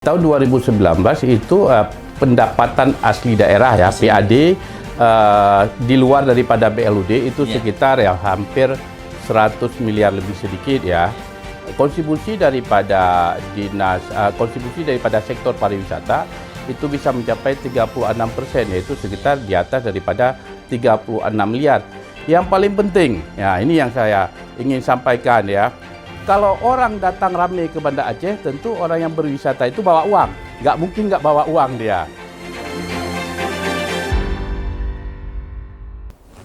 Tahun 2019 itu pendapatan asli daerah ya PAD di luar daripada BLUD itu sekitar ya hampir 100 miliar lebih sedikit ya. Kontribusi daripada sektor pariwisata itu bisa mencapai 36%, yaitu sekitar di atas daripada 36 miliar. Yang paling penting ya, ini yang saya ingin sampaikan ya. Kalau orang datang ramai ke Banda Aceh, tentu orang yang berwisata itu bawa uang. Nggak mungkin nggak bawa uang dia.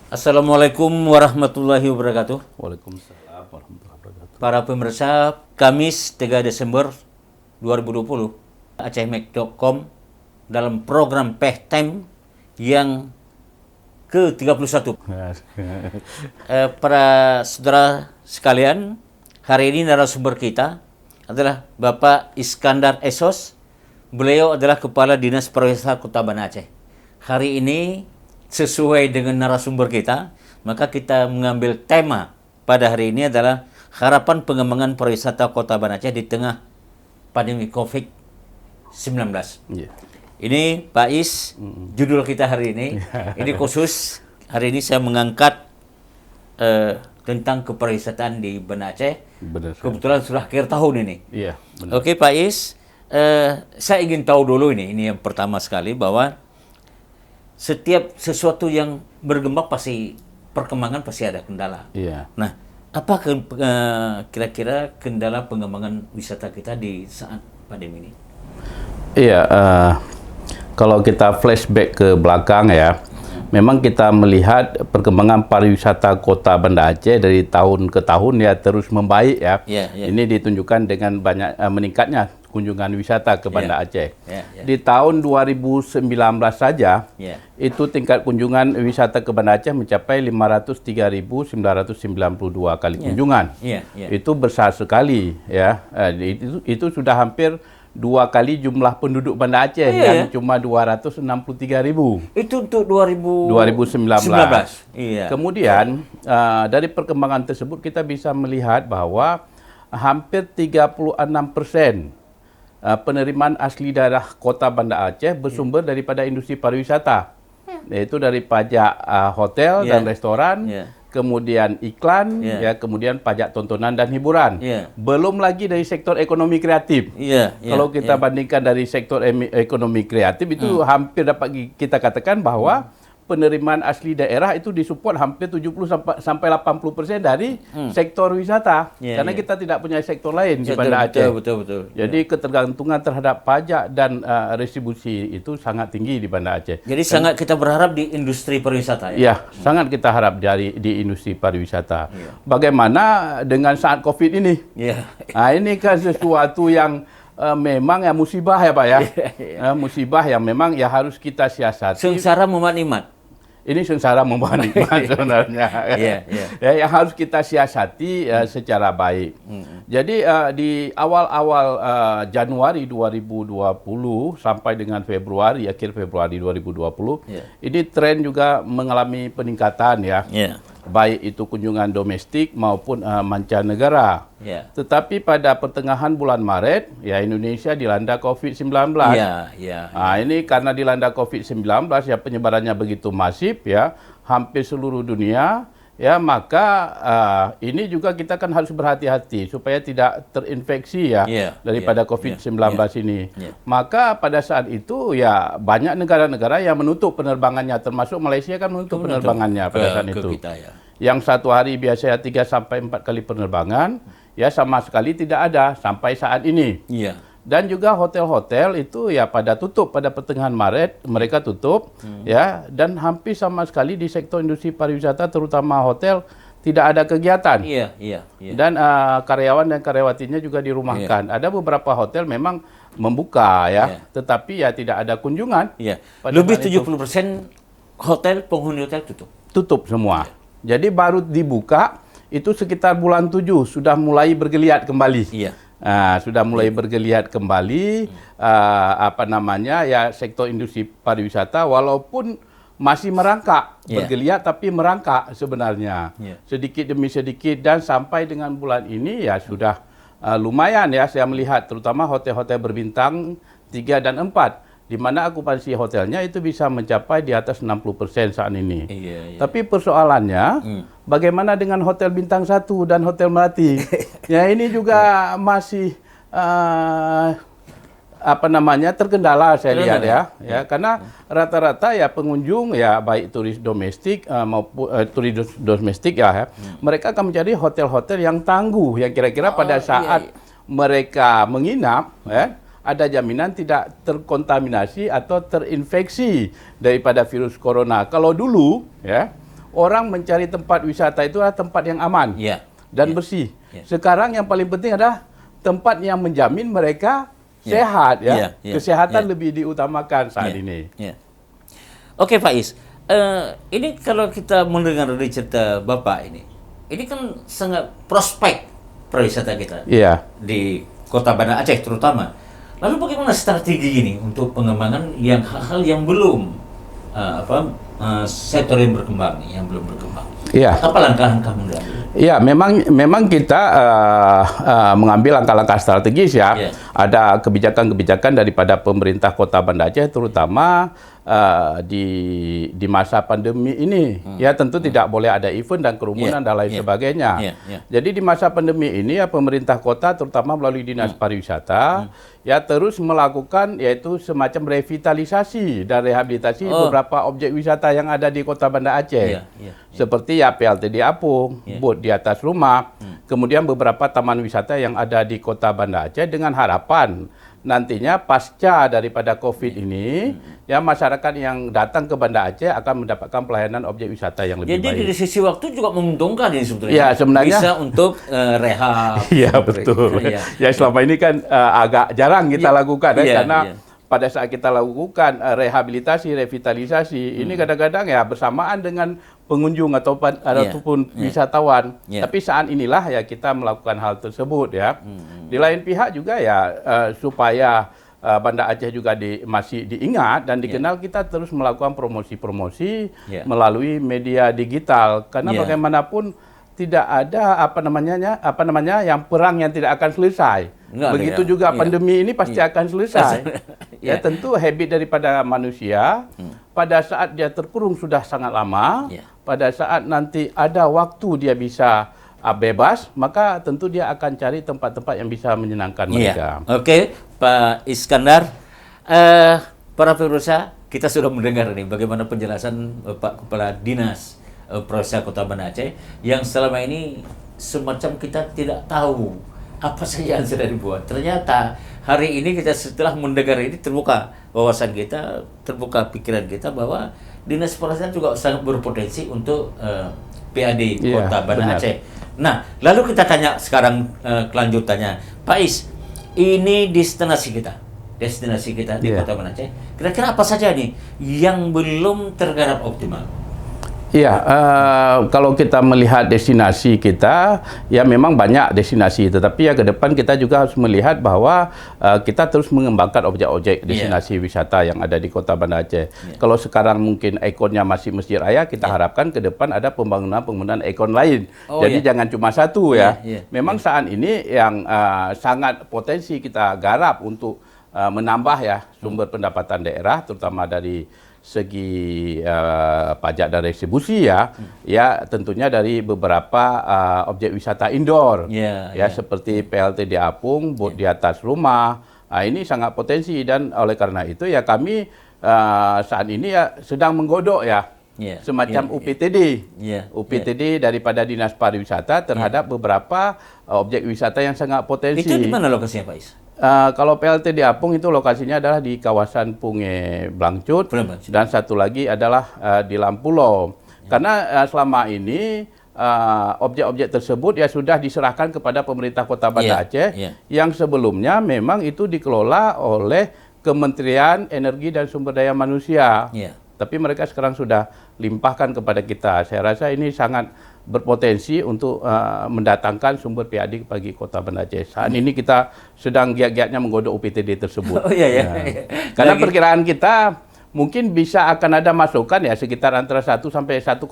Assalamualaikum warahmatullahi wabarakatuh. Waalaikumsalam warahmatullahi wabarakatuh. Para pemirsa, Kamis 3 Desember 2020, AcehMac.com dalam program Pehtime yang ke-31. Para saudara sekalian, hari ini narasumber kita adalah Bapak Iskandar Esos. Beliau adalah Kepala Dinas Pariwisata Kota Banda Aceh. Hari ini sesuai dengan narasumber kita, maka kita mengambil tema pada hari ini adalah harapan pengembangan pariwisata Kota Banda Aceh di tengah pandemi COVID-19. Yeah. Ini Pak Is, judul kita hari ini. Ini khusus hari ini saya mengangkat tentang kepariwisataan di Banda Aceh. Benar. Kebetulan sudah akhir tahun ini. Iya, benar. Oke Pak Is, saya ingin tahu dulu ini yang pertama sekali bahwa setiap sesuatu yang berkembang pasti perkembangan pasti ada kendala. Iya. Nah, apa kira-kira kendala pengembangan wisata kita di saat pandemi ini? Iya, kalau kita flashback ke belakang ya, memang kita melihat perkembangan pariwisata Kota Banda Aceh dari tahun ke tahun ya terus membaik ya. Ini ditunjukkan dengan banyak meningkatnya kunjungan wisata ke Banda Aceh. Di tahun 2019 saja, itu tingkat kunjungan wisata ke Banda Aceh mencapai 503.992 kali kunjungan. Itu besar sekali ya. Itu sudah hampir 2 kali jumlah penduduk Banda Aceh yang cuma 263.000. Itu untuk 2019. Iya. Kemudian dari perkembangan tersebut kita bisa melihat bahwa hampir 36% penerimaan asli daerah Kota Banda Aceh bersumber daripada industri pariwisata, yaitu dari pajak hotel dan restoran. Kemudian iklan, ya, kemudian pajak tontonan dan hiburan. Belum lagi dari sektor ekonomi kreatif. Kalau kita bandingkan dari sektor ekonomi kreatif itu hampir dapat kita katakan bahwa penerimaan asli daerah itu disupport hampir 70 sampai 80% dari sektor wisata. Karena kita tidak punya sektor lain di Banda Aceh. Betul. Jadi ketergantungan terhadap pajak dan retribusi itu sangat tinggi di Banda Aceh. Jadi sangat kita berharap di industri pariwisata ya? Ya, sangat kita harap di industri pariwisata. Bagaimana dengan saat COVID ini? Nah, ini kan sesuatu yang memang ya musibah ya Pak ya. Musibah yang memang ya harus kita siasati. Sengsara membuat nikmat. Ini sengsara membawa nikmat sebenarnya. Yang harus kita siasati secara baik. Jadi di awal-awal Januari 2020 sampai dengan Februari, akhir Februari 2020, ini tren juga mengalami peningkatan ya. Baik itu kunjungan domestik maupun mancanegara. Tetapi pada pertengahan bulan Maret, ya Indonesia dilanda COVID-19. Ini karena dilanda COVID-19 ya penyebarannya begitu masif ya, hampir seluruh dunia. Ya, maka ini juga kita kan harus berhati-hati supaya tidak terinfeksi ya daripada COVID-19 ini. Maka pada saat itu ya banyak negara-negara yang menutup penerbangannya, termasuk Malaysia kan menutup penerbangannya pada saat itu. Yang satu hari biasanya 3 sampai 4 kali penerbangan, ya sama sekali tidak ada sampai saat ini. Dan juga hotel-hotel itu ya pada tutup pada pertengahan Maret, mereka tutup ya, dan hampir sama sekali di sektor industri pariwisata terutama hotel tidak ada kegiatan. Dan karyawan dan karyawatinya juga dirumahkan. Ada beberapa hotel memang membuka ya, tetapi ya tidak ada kunjungan. Lebih 70% hotel, penghuni hotel tutup. Tutup semua. Jadi baru dibuka itu sekitar bulan 7 sudah mulai bergeliat kembali. Sudah mulai bergeliat kembali sektor industri pariwisata walaupun masih merangkak, bergeliat tapi merangkak sebenarnya. Sedikit demi sedikit dan sampai dengan bulan ini ya sudah lumayan ya saya melihat, terutama hotel-hotel berbintang 3 dan 4, di mana okupansi hotelnya itu bisa mencapai di atas 60% saat ini. Tapi persoalannya, bagaimana dengan hotel bintang 1 dan hotel Melati? Ya ini juga masih terkendala saya lihat ya, karena rata-rata ya pengunjung ya baik turis domestik maupun turis domestik mereka akan mencari hotel-hotel yang tangguh, yang kira-kira pada saat mereka menginap ada jaminan tidak terkontaminasi atau terinfeksi daripada virus corona. Kalau dulu ya orang mencari tempat wisata itu adalah tempat yang aman dan bersih. Sekarang yang paling penting adalah tempat yang menjamin mereka sehat Kesehatan lebih diutamakan saat ini. Oke Pak Is, ini kalau kita mendengar dari cerita Bapak ini kan sangat prospek pariwisata kita di Kota Banda Aceh terutama. Lalu bagaimana strategi ini untuk pengembangan hal-hal yang belum sektor yang berkembang, yang belum berkembang? Apa langkah-langkah mengambil? Ya, memang kita mengambil langkah-langkah strategis ya. Ada kebijakan-kebijakan daripada pemerintah Kota Banda Aceh, terutama di masa pandemi ini. Ya, tentu tidak boleh ada event dan kerumunan dan lain sebagainya. Jadi di masa pandemi ini ya pemerintah kota, terutama melalui Dinas Pariwisata, ya terus melakukan yaitu semacam revitalisasi dan rehabilitasi beberapa objek wisata yang ada di Kota Banda Aceh. Seperti ya PLTD Apung, bot di atas rumah, kemudian beberapa taman wisata yang ada di Kota Banda Aceh, dengan harapan nantinya pasca daripada COVID ini, ya masyarakat yang datang ke Banda Aceh akan mendapatkan pelayanan objek wisata yang lebih baik. Jadi dari sisi waktu juga menguntungkan ini sebetulnya. Ya, sebenarnya bisa untuk rehab. Iya, betul. Ya selama ini kan agak jarang kita lakukan karena pada saat kita lakukan rehabilitasi, revitalisasi, ini kadang-kadang ya bersamaan dengan pengunjung ataupun wisatawan. Tapi saat inilah ya kita melakukan hal tersebut ya. Di lain pihak juga ya supaya Banda Aceh juga masih diingat dan dikenal, kita terus melakukan promosi-promosi melalui media digital, karena bagaimanapun tidak ada yang perang yang tidak akan selesai. Begitu juga pandemi ini pasti akan selesai. Ya tentu habit daripada manusia pada saat dia terkurung sudah sangat lama, pada saat nanti ada waktu dia bisa bebas, maka tentu dia akan cari tempat-tempat yang bisa menyenangkan mereka. Oke, Pak Iskandar, para pemirsa, kita sudah mendengar nih bagaimana penjelasan Pak Kepala Dinas Pariwisata Kota Banda Aceh yang selama ini semacam kita tidak tahu apa saja yang sudah dibuat. Ternyata hari ini kita setelah mendengar ini terbuka wawasan kita, terbuka pikiran kita bahwa Dinas Pariwisata juga sangat berpotensi untuk PAD Kota Banda Aceh. Nah, lalu kita tanya sekarang kelanjutannya, Pak Is, ini destinasi kita di Kota Banda Aceh. Kira-kira apa saja nih yang belum tergarap optimal? Iya, kalau kita melihat destinasi kita, ya memang banyak destinasi, tetapi ya ke depan kita juga harus melihat bahwa kita terus mengembangkan objek-objek destinasi wisata yang ada di Kota Banda Aceh. Kalau sekarang mungkin ikonnya masih Masjid Raya, kita harapkan ke depan ada pembangunan ikon lain. Jadi jangan cuma satu ya. Memang saat ini yang sangat potensi kita garap untuk menambah ya sumber pendapatan daerah, terutama dari segi pajak dan retribusi ya tentunya dari beberapa objek wisata indoor seperti PLTD Apung, bot di atas rumah. Ini sangat potensi, dan oleh karena itu ya kami saat ini ya sedang menggodok semacam UPTD daripada Dinas Pariwisata terhadap beberapa objek wisata yang sangat potensi. Itu di mana lokasinya, Pak Is? Kalau PLTD Apung itu lokasinya adalah di kawasan Punge Blangcut, dan satu lagi adalah di Lampulo. Karena selama ini objek-objek tersebut ya sudah diserahkan kepada pemerintah Kota Banda Aceh, yang sebelumnya memang itu dikelola oleh Kementerian Energi dan Sumber Daya Manusia. Tapi mereka sekarang sudah limpahkan kepada kita. Saya rasa ini sangat berpotensi untuk mendatangkan sumber PAD bagi Kota Banda Aceh. Saat ini kita sedang giat-giatnya menggodok UPTD tersebut. Karena perkiraan kita mungkin bisa akan ada masukan ya sekitar antara 1 sampai 1,5.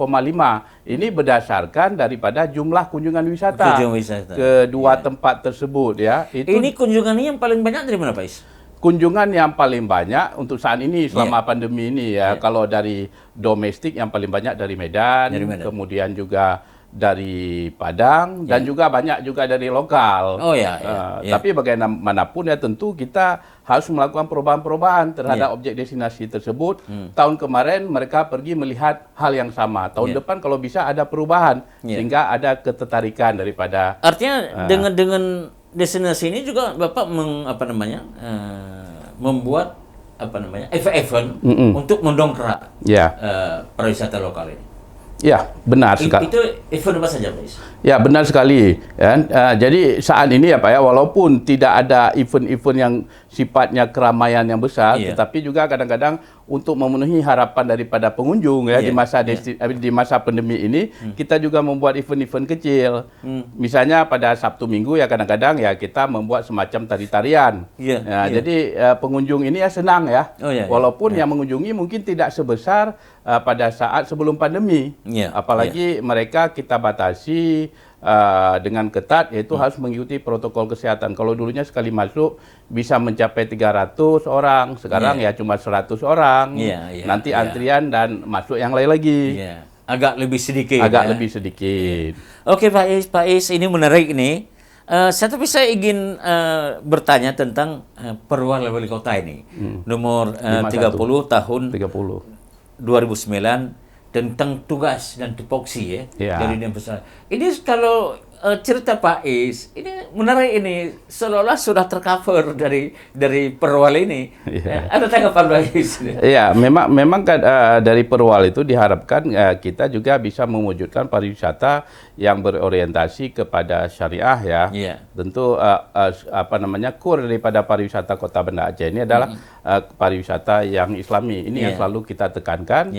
Ini berdasarkan daripada jumlah kunjungan wisata kedua tempat tersebut ya. Ini kunjungannya yang paling banyak dari mana, Pak Is? Kunjungan yang paling banyak untuk saat ini selama pandemi ini ya. Kalau dari domestik yang paling banyak dari Medan. Kemudian juga dari Padang dan juga banyak juga dari lokal. Tapi bagaimanapun ya tentu kita harus melakukan perubahan-perubahan terhadap objek destinasi tersebut. Tahun kemarin mereka pergi melihat hal yang sama. Tahun depan kalau bisa ada perubahan sehingga ada ketertarikan daripada. Artinya dengan destinasi ini juga Bapak membuat event untuk mendongkrak pariwisata lokal ini. Ya, benar sekali. Itu event apa saja, Pak Is? Ya, benar sekali. Jadi saat ini ya Pak ya, walaupun tidak ada event-event yang sifatnya keramaian yang besar, tetapi juga kadang-kadang untuk memenuhi harapan daripada pengunjung ya di masa pandemi ini, kita juga membuat event-event kecil. Misalnya pada Sabtu Minggu ya kadang-kadang ya kita membuat semacam tari-tarian. Jadi pengunjung ini ya senang ya. Walaupun yang mengunjungi mungkin tidak sebesar pada saat sebelum pandemi. Apalagi mereka kita batasi dengan ketat, yaitu harus mengikuti protokol kesehatan. Kalau dulunya sekali masuk bisa mencapai 300 orang, sekarang ya cuma 100 orang. Nanti antrian dan masuk yang lain lagi. Agak lebih sedikit. Lebih sedikit. Oke Pak Is, ini menarik nih. Tapi saya ingin bertanya tentang Perwal Wali Kota ini. Nomor 30 tahun 2009 tentang tugas dan tupoksi dari Dinas Besar. Ini kalau cerita Pak Is, ini menarik ini, seolah-olah sudah tercover dari Perwal ini. Ada tanggapan Pak Is? Iya, memang kan dari Perwal itu diharapkan kita juga bisa mewujudkan pariwisata yang berorientasi kepada syariah ya. Tentu core daripada pariwisata Kota Banda Aceh ini adalah pariwisata yang Islami. Ini yang selalu kita tekankan.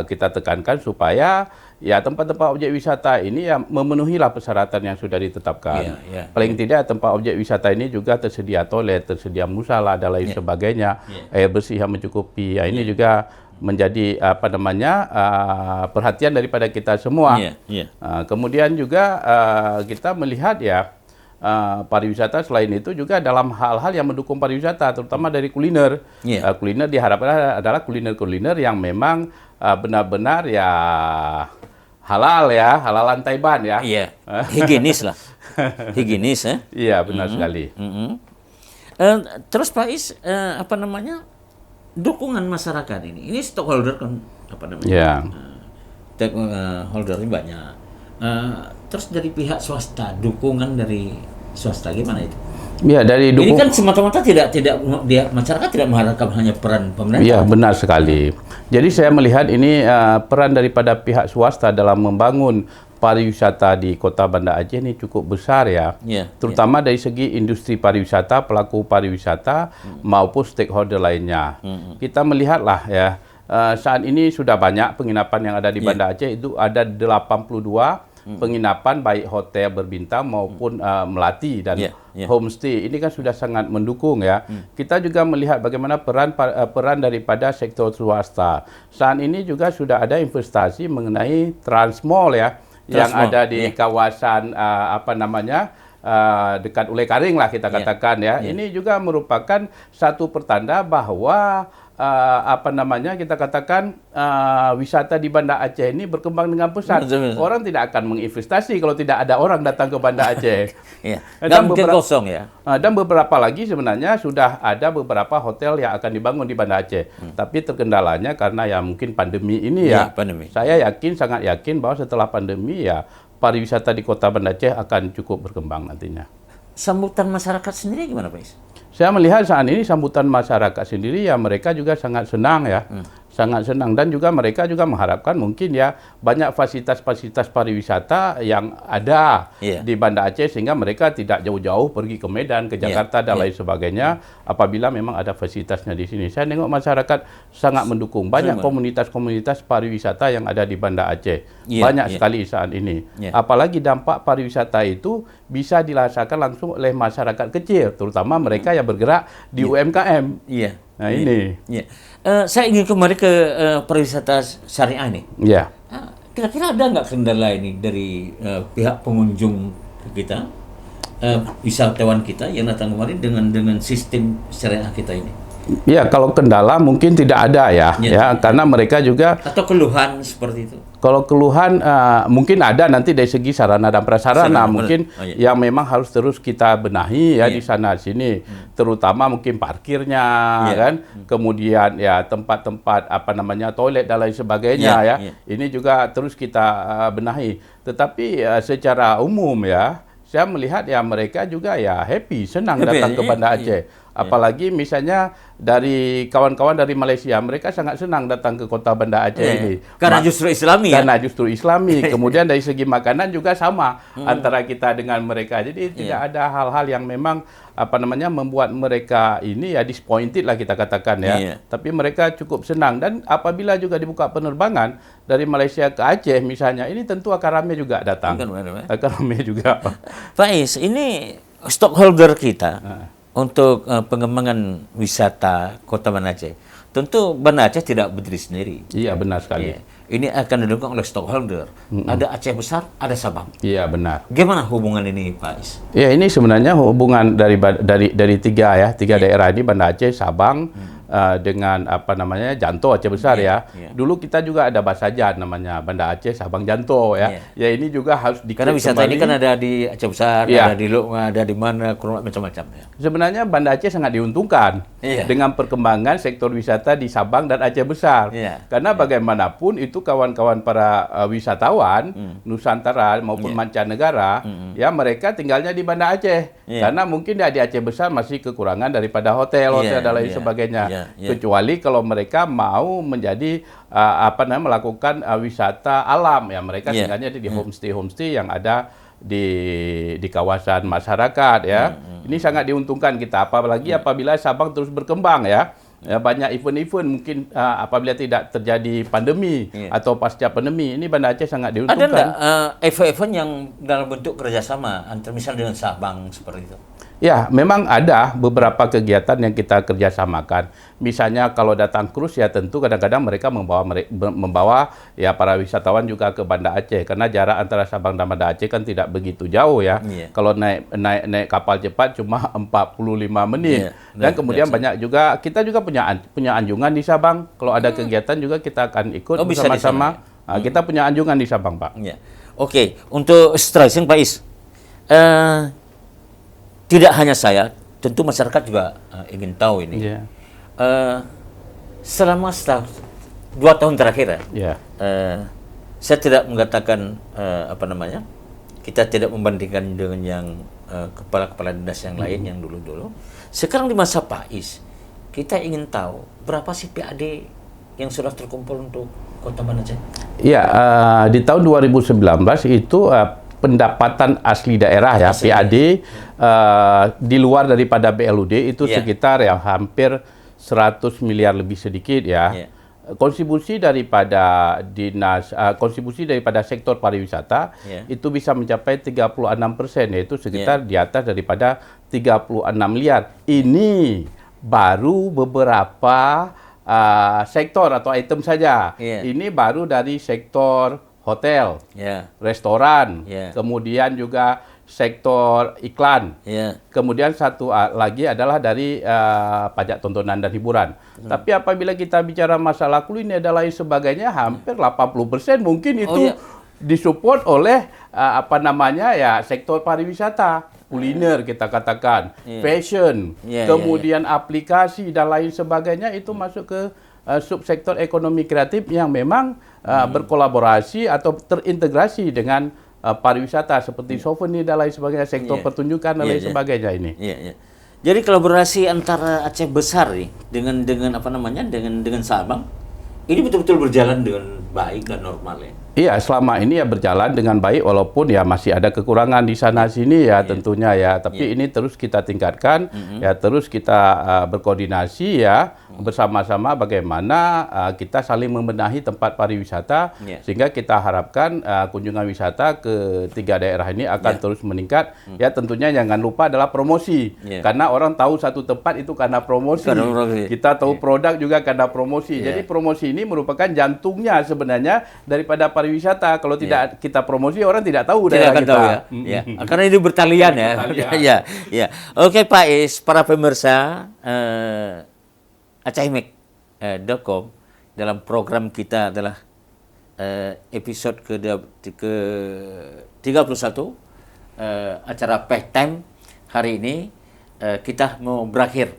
Kita tekankan supaya ya tempat-tempat objek wisata ini ya memenuhilah persyaratan yang sudah ditetapkan. Paling tidak tempat objek wisata ini juga tersedia toilet, tersedia musala dan lain sebagainya, air bersih yang mencukupi. Ini juga menjadi perhatian daripada kita semua. Kemudian juga kita melihat ya pariwisata selain itu juga dalam hal-hal yang mendukung pariwisata, terutama dari kuliner. Kuliner diharapkan adalah kuliner-kuliner yang memang benar-benar ya halalan Taiban ya. Higienis lah. Higienis ya. Iya, benar sekali. Terus Pak Is, dukungan masyarakat ini stakeholder kan stakeholder ini banyak. Terus dari pihak swasta, dukungan dari swasta gimana itu? Ya, ini kan semata-mata masyarakat tidak mengharapkan hanya peran pemerintah. Iya, benar sekali. Jadi saya melihat ini peran daripada pihak swasta dalam membangun pariwisata di Kota Banda Aceh ini cukup besar ya. Terutama dari segi industri pariwisata, pelaku pariwisata maupun stakeholder lainnya. Kita melihatlah ya, saat ini sudah banyak penginapan yang ada di Banda Aceh, itu ada 82 penginapan baik hotel berbintang maupun melati dan homestay. Ini kan sudah sangat mendukung ya. Kita juga melihat bagaimana peran daripada sektor swasta. Saat ini juga sudah ada investasi mengenai Transmall ya, yang ada di kawasan dekat Ulai Karing lah kita katakan ya. Ini juga merupakan satu pertanda bahwa kita katakan wisata di Banda Aceh ini berkembang dengan pesat. Orang tidak akan menginvestasi kalau tidak ada orang datang ke Banda Aceh. Dan kosong ya. Dan beberapa lagi sebenarnya sudah ada beberapa hotel yang akan dibangun di Banda Aceh. Tapi terkendalanya karena ya mungkin pandemi ini ya. Saya sangat yakin bahwa setelah pandemi ya pariwisata di Kota Banda Aceh akan cukup berkembang nantinya. Sambutan masyarakat sendiri gimana, Pak Is? Saya melihat saat ini sambutan masyarakat sendiri ya mereka juga sangat senang ya. Sangat senang, dan juga mereka juga mengharapkan mungkin ya banyak fasilitas-fasilitas pariwisata yang ada di Banda Aceh sehingga mereka tidak jauh-jauh pergi ke Medan, ke Jakarta dan lain sebagainya apabila memang ada fasilitasnya di sini. Saya tengok masyarakat sangat mendukung. Banyak komunitas-komunitas pariwisata yang ada di Banda Aceh. Banyak sekali saat ini. Apalagi dampak pariwisata itu bisa dirasakan langsung oleh masyarakat kecil, terutama mereka yang bergerak di UMKM. Nah ini. Iya. Saya ingin kembali ke pariwisata syariah nih. Ya. Kira-kira ada nggak kendala ini dari pihak pengunjung kita, wisatawan kita yang datang kemarin dengan sistem syariah kita ini? Ya, kalau kendala mungkin tidak ada ya, karena mereka juga atau keluhan seperti itu. Kalau keluhan mungkin ada nanti dari segi sarana dan prasarana mungkin yang memang harus terus kita benahi ya di sana sini, terutama mungkin parkirnya kan, kemudian ya tempat-tempat apa namanya toilet dan lain sebagainya ini juga terus kita benahi. Tetapi secara umum ya, saya melihat ya mereka juga ya happy, senang datang ke Banda Aceh. Apalagi misalnya dari kawan-kawan dari Malaysia, mereka sangat senang datang ke kota Banda Aceh ini. Karena justru Islami Karena justru Islami. Kemudian dari segi makanan juga sama antara kita dengan mereka. Jadi tidak ada hal-hal yang memang apa namanya membuat mereka ini ya disappointed lah kita katakan ya. Tapi mereka cukup senang, dan apabila juga dibuka penerbangan dari Malaysia ke Aceh misalnya, ini tentu akan ramai juga datang. Akan ramai juga. Faiz, ini stockholder kita untuk pengembangan wisata Kota Banda Aceh. Tentu Banda Aceh tidak berdiri sendiri. Iya, benar sekali. Ini akan didukung oleh stockholder. Ada Aceh Besar, ada Sabang. Iya, benar. Gimana hubungan ini, Pak Is? Ya, ini sebenarnya hubungan dari tiga daerah ini, Banda Aceh, Sabang, dengan apa namanya Janto Aceh Besar ya. Dulu kita juga ada Basajan namanya Banda Aceh Sabang Janto ya. Ya ini juga harus karena wisata ini kan ada di Aceh Besar, ada di Lukma, ada di mana macam-macam ya. Sebenarnya Banda Aceh sangat diuntungkan dengan perkembangan sektor wisata di Sabang dan Aceh Besar. Karena bagaimanapun itu kawan-kawan para wisatawan Nusantara maupun mancanegara ya, mereka tinggalnya di Banda Aceh. Karena mungkin di Aceh Besar masih kekurangan daripada hotel dan lain sebagainya. Kecuali kalau mereka mau menjadi melakukan wisata alam ya, mereka tinggalnya di homestay yang ada di kawasan masyarakat ya. Ini sangat diuntungkan kita, apalagi apabila Sabang terus berkembang ya. Banyak event-event mungkin apabila tidak terjadi pandemi atau pasca pandemi, ini Banda Aceh sangat diuntungkan. Ada nggak event-event yang dalam bentuk kerjasama antara misalnya dengan Sabang seperti itu? Ya, memang ada beberapa kegiatan yang kita kerjasamakan. Misalnya kalau datang krus ya tentu kadang-kadang mereka membawa ya para wisatawan juga ke Banda Aceh, karena jarak antara Sabang dan Banda Aceh kan tidak begitu jauh ya. Kalau naik kapal cepat cuma 45 menit. Dan kemudian banyak juga kita juga punya anjungan di Sabang. Kalau ada kegiatan juga kita akan ikut bersama-sama. Kita punya anjungan di Sabang, Pak. Oke, untuk stressing Pak Is. Tidak hanya saya, tentu masyarakat juga ingin tahu ini. Selama 2 tahun terakhir, saya tidak mengatakan kita tidak membandingkan dengan yang kepala-kepala dinas yang lain yang dulu-dulu. Sekarang di masa Pak Is, kita ingin tahu berapa sih PAD yang sudah terkumpul untuk Kota Banda Aceh? Iya, di tahun 2019 itu pendapatan asli daerah ya, PAD di luar daripada BLUD itu sekitar yang hampir 100 miliar lebih sedikit ya. Kontribusi daripada kontribusi daripada sektor pariwisata itu bisa mencapai 36%, yaitu sekitar di atas daripada 36 miliar. Ini baru beberapa sektor atau item saja. Ini baru dari sektor hotel, restoran, kemudian juga sektor iklan. Kemudian satu lagi adalah dari pajak tontonan dan hiburan. Tapi apabila kita bicara masalah kuliner dan lain sebagainya, hampir 80% mungkin itu disupport oleh sektor pariwisata. Kuliner kita katakan, fashion, kemudian aplikasi dan lain sebagainya itu masuk ke subsektor ekonomi kreatif yang memang berkolaborasi atau terintegrasi dengan pariwisata seperti souvenir dan lain sebagainya, sektor pertunjukan dan lain sebagainya ini. Jadi kolaborasi antara Aceh Besar nih dengan Sabang ini betul-betul berjalan dengan baik dan normal ya. Iya, selama ini ya berjalan dengan baik walaupun ya masih ada kekurangan di sana sini ya tentunya ya. Tapi ini terus kita tingkatkan ya, terus kita berkoordinasi ya bersama-sama bagaimana kita saling membenahi tempat pariwisata sehingga kita harapkan kunjungan wisata ke 3 daerah ini akan terus meningkat. Ya tentunya jangan lupa adalah promosi. Karena orang tahu satu tempat itu karena promosi. Kita tahu produk juga karena promosi. Jadi promosi ini merupakan jantungnya sebenarnya daripada pariwisata. Kalau tidak kita promosi, orang tidak tahu daerah kita. Tahu ya. Karena ini bertalian ya. Ya. Oke Pak Is, para pemirsa acehmek.com dalam program kita adalah episode ke-31 acara Peh Time hari ini kita mau berakhir.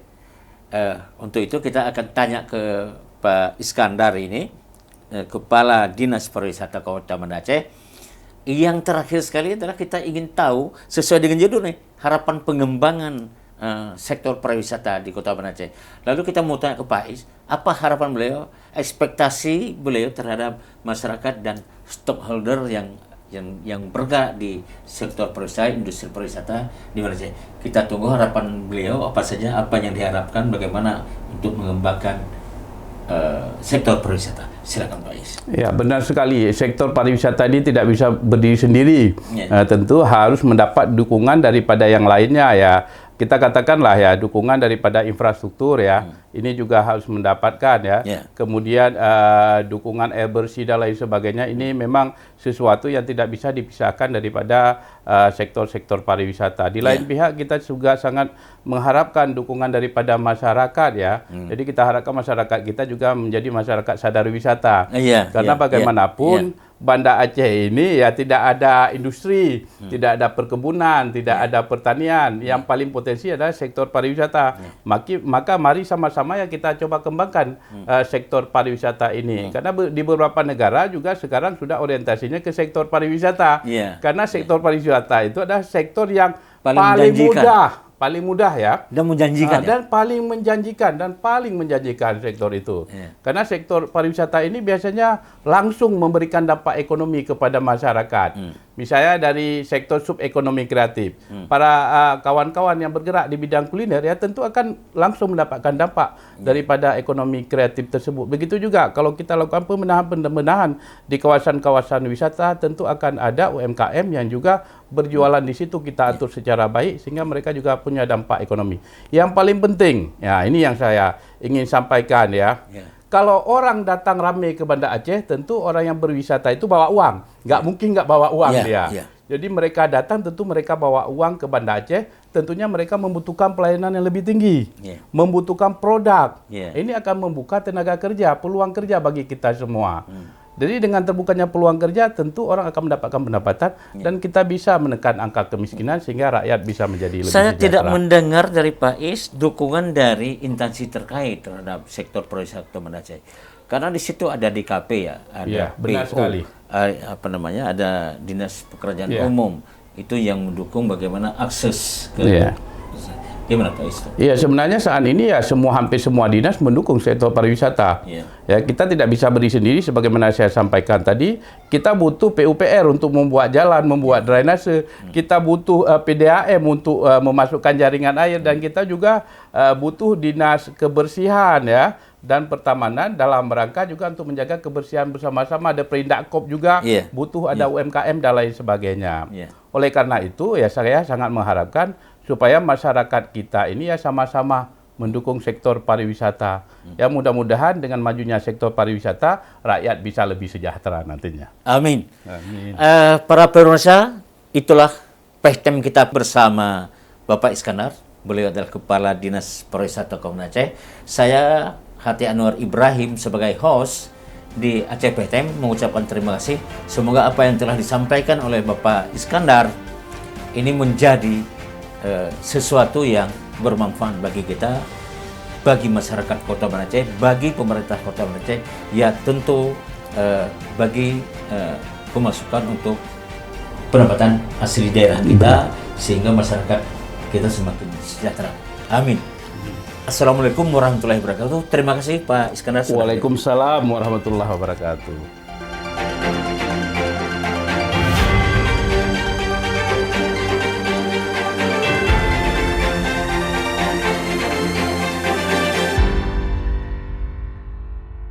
Untuk itu kita akan tanya ke Pak Iskandar ini, Kepala Dinas Pariwisata Kota Banda Aceh. Yang terakhir sekali adalah kita ingin tahu sesuai dengan judul nih, harapan pengembangan sektor pariwisata di Kota Banda Aceh. Lalu kita mau tanya ke Pak Is, apa harapan beliau, ekspektasi beliau terhadap masyarakat dan stakeholder yang bergerak di sektor pariwisata, industri pariwisata di Banda Aceh. Kita tunggu harapan beliau apa saja, apa yang diharapkan, bagaimana untuk mengembangkan sektor pariwisata. Silakan Pak Is. Ya, benar sekali. Sektor pariwisata ini tidak bisa berdiri sendiri. Tentu harus mendapat dukungan daripada yang lainnya ya. Kita katakanlah ya, dukungan daripada infrastruktur ya. Ini juga harus mendapatkan ya. Kemudian dukungan air bersih dan lain sebagainya. Ini memang sesuatu yang tidak bisa dipisahkan daripada sektor-sektor pariwisata. Di lain pihak kita juga sangat mengharapkan dukungan daripada masyarakat ya. Jadi kita harapkan masyarakat kita juga menjadi masyarakat sadar wisata. Karena bagaimanapun Banda Aceh ini ya tidak ada industri, tidak ada perkebunan, tidak ada pertanian. Yang paling potensi adalah sektor pariwisata. Maka mari sama-sama ya kita coba kembangkan sektor pariwisata ini. Karena di beberapa negara juga sekarang sudah orientasinya ke sektor pariwisata. Karena sektor pariwisata itu adalah sektor yang paling mudah ya, dan menjanjikan dan paling menjanjikan sektor itu. Karena sektor pariwisata ini biasanya langsung memberikan dampak ekonomi kepada masyarakat. Misalnya dari sektor subekonomi kreatif, para kawan-kawan yang bergerak di bidang kuliner ya tentu akan langsung mendapatkan dampak daripada ekonomi kreatif tersebut. Begitu juga kalau kita lakukan pembenahan di kawasan-kawasan wisata, tentu akan ada UMKM yang juga berjualan di situ, kita atur secara baik sehingga mereka juga punya dampak ekonomi. Yang paling penting, ya ini yang saya ingin sampaikan ya. Kalau orang datang ramai ke Banda Aceh, tentu orang yang berwisata itu bawa uang. Nggak mungkin nggak bawa uang dia. Jadi mereka datang, tentu mereka bawa uang ke Banda Aceh. Tentunya mereka membutuhkan pelayanan yang lebih tinggi. Membutuhkan produk. Ini akan membuka tenaga kerja, peluang kerja bagi kita semua. Jadi dengan terbukanya peluang kerja, tentu orang akan mendapatkan pendapatan dan kita bisa menekan angka kemiskinan sehingga rakyat bisa menjadi lebih sejahtera. Saya tidak mendengar dari Pak Is dukungan dari instansi terkait terhadap sektor pariwisata Banda Aceh. Karena di situ ada DKP ya, ada benar sekali. Ada Dinas Pekerjaan Umum itu yang mendukung bagaimana akses ke gimana Pak Is? Iya, sebenarnya saat ini ya hampir semua dinas mendukung sektor pariwisata. Ya, kita tidak bisa berdiri sendiri sebagaimana saya sampaikan tadi. Kita butuh PUPR untuk membuat jalan, membuat drainase. Kita butuh PDAM untuk memasukkan jaringan air dan kita juga butuh dinas kebersihan ya dan pertamanan dalam rangka juga untuk menjaga kebersihan bersama-sama. Ada Perindakop juga, butuh ada UMKM dan lain sebagainya. Oleh karena itu ya saya sangat mengharapkan supaya masyarakat kita ini ya sama-sama mendukung sektor pariwisata. Ya mudah-mudahan dengan majunya sektor pariwisata, rakyat bisa lebih sejahtera nantinya. Amin. Para pemirsa, itulah Peh Time kita bersama Bapak Iskandar. Beliau adalah Kepala Dinas Pariwisata Kota Banda Aceh. Saya Hati Anwar Ibrahim sebagai host di Aceh Peh Time mengucapkan terima kasih. Semoga apa yang telah disampaikan oleh Bapak Iskandar ini menjadi sesuatu yang bermanfaat bagi kita, bagi masyarakat Kota Banda Aceh, bagi pemerintah Kota Banda Aceh, ya tentu bagi pemasukan untuk pendapatan asli daerah kita, sehingga masyarakat kita semakin sejahtera. Amin. Assalamualaikum warahmatullahi wabarakatuh. Terima kasih Pak Iskandar. Waalaikumsalam warahmatullahi wabarakatuh.